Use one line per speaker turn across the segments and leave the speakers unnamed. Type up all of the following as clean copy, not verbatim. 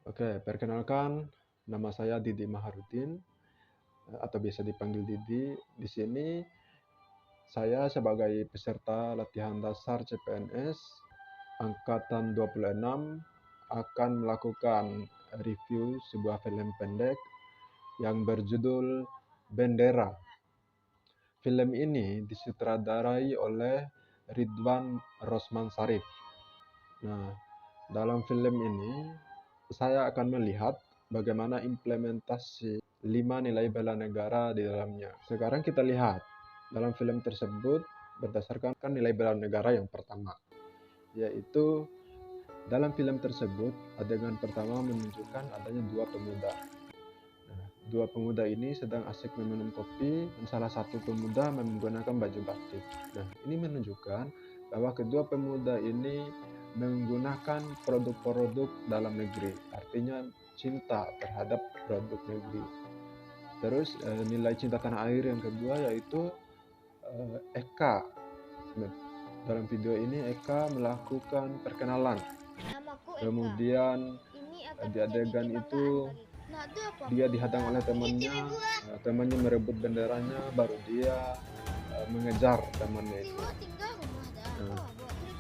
Oke, perkenalkan, nama saya Didi Maharudin, atau biasa dipanggil Didi. Di sini saya sebagai peserta latihan dasar CPNS angkatan 26 akan melakukan review sebuah film pendek yang berjudul Bendera. Film ini disutradarai oleh Ridwan Rosman Sarif. Nah, dalam film ini saya akan melihat bagaimana implementasi 5 nilai bela negara di dalamnya. Sekarang kita lihat dalam film tersebut berdasarkan nilai bela negara yang pertama, yaitu dalam film tersebut adegan pertama menunjukkan adanya dua pemuda. Nah, dua pemuda ini sedang asik meminum kopi dan salah satu pemuda menggunakan baju batik. Nah, ini menunjukkan bahwa kedua pemuda ini menggunakan produk-produk dalam negeri, artinya cinta terhadap produk negeri. Terus nilai cinta tanah air yang kedua yaitu Eka. Dalam video ini Eka melakukan perkenalan.
Namaku Eka.
Kemudian
Ini akan
di
menjadi
adegan
kebanggaan
itu
bagi
dia dihadang oleh temannya merebut benderanya, baru dia mengejar temannya itu. Nah,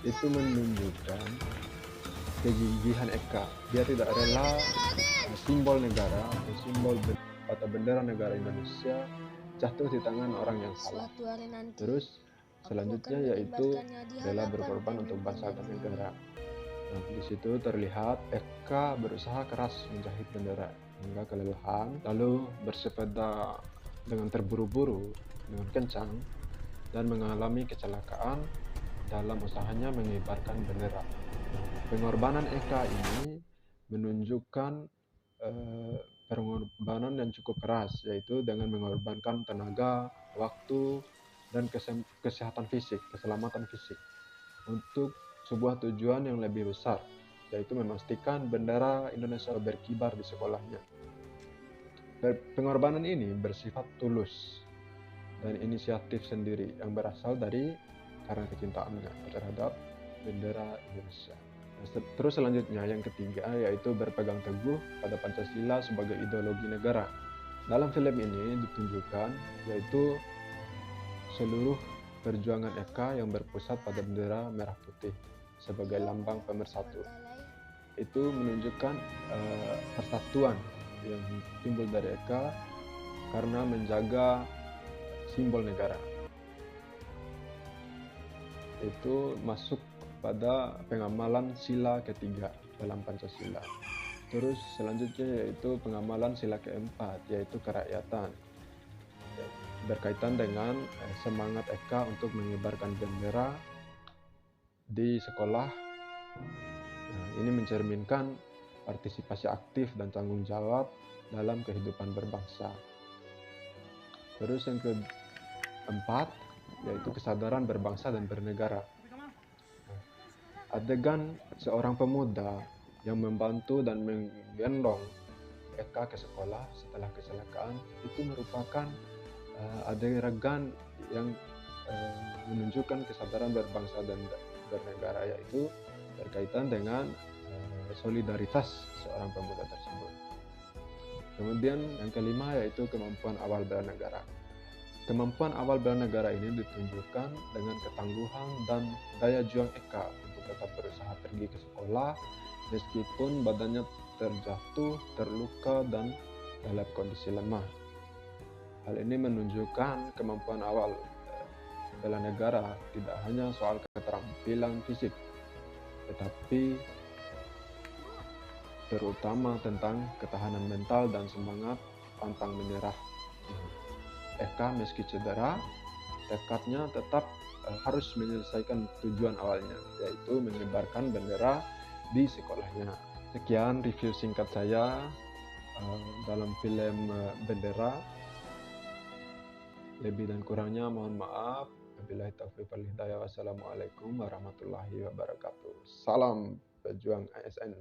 itu menunjukkan kegigihan Eka. Dia tidak rela simbol negara atau simbol atau bendera negara Indonesia jatuh di tangan orang yang salah. Terus selanjutnya yaitu rela berkorban untuk bangsa dan negara. Nah, di situ terlihat Eka berusaha keras menjahit bendera hingga kelelahan, lalu bersepeda dengan terburu-buru dengan kencang dan mengalami kecelakaan dalam usahanya mengibarkan bendera. Pengorbanan Eka ini menunjukkan pengorbanan yang cukup keras, yaitu dengan mengorbankan tenaga, waktu, dan kesehatan fisik, keselamatan fisik untuk sebuah tujuan yang lebih besar, yaitu memastikan bendera Indonesia berkibar di sekolahnya. Pengorbanan ini bersifat tulus dan inisiatif sendiri yang berasal dari karena kecintaannya terhadap bendera Indonesia. Terus selanjutnya yang ketiga yaitu berpegang teguh pada Pancasila sebagai ideologi negara. Dalam film ini ditunjukkan yaitu seluruh perjuangan Eka yang berpusat pada bendera merah putih sebagai lambang pemersatu. Itu menunjukkan persatuan yang timbul dari Eka karena menjaga simbol negara. Itu masuk pada pengamalan sila ketiga dalam Pancasila. Terus selanjutnya yaitu pengamalan sila keempat, yaitu kerakyatan. Berkaitan dengan semangat Eka untuk mengibarkan bendera di sekolah. Nah, ini mencerminkan partisipasi aktif dan tanggung jawab dalam kehidupan berbangsa. Terus yang keempat yaitu kesadaran berbangsa dan bernegara. Adegan seorang pemuda yang membantu dan menggendong Eka ke sekolah setelah kecelakaan itu merupakan adegan yang menunjukkan kesadaran berbangsa dan bernegara, yaitu berkaitan dengan solidaritas seorang pemuda tersebut. Kemudian yang kelima yaitu kemampuan awal bela negara. Kemampuan awal bela negara ini ditunjukkan dengan ketangguhan dan daya juang Eka untuk tetap berusaha pergi ke sekolah meskipun badannya terjatuh, terluka, dan dalam kondisi lemah. Hal ini menunjukkan kemampuan awal bela negara tidak hanya soal keterampilan fisik, tetapi terutama tentang ketahanan mental dan semangat pantang menyerah. Eka meski cedera, tekadnya tetap harus menyelesaikan tujuan awalnya, yaitu mengibarkan bendera di sekolahnya. Sekian review singkat saya dalam film Bendera. Lebih dan kurangnya mohon maaf. Wabillahi taufiq wal hidayah. Wassalamualaikum warahmatullahi wabarakatuh. Salam pejuang ASN.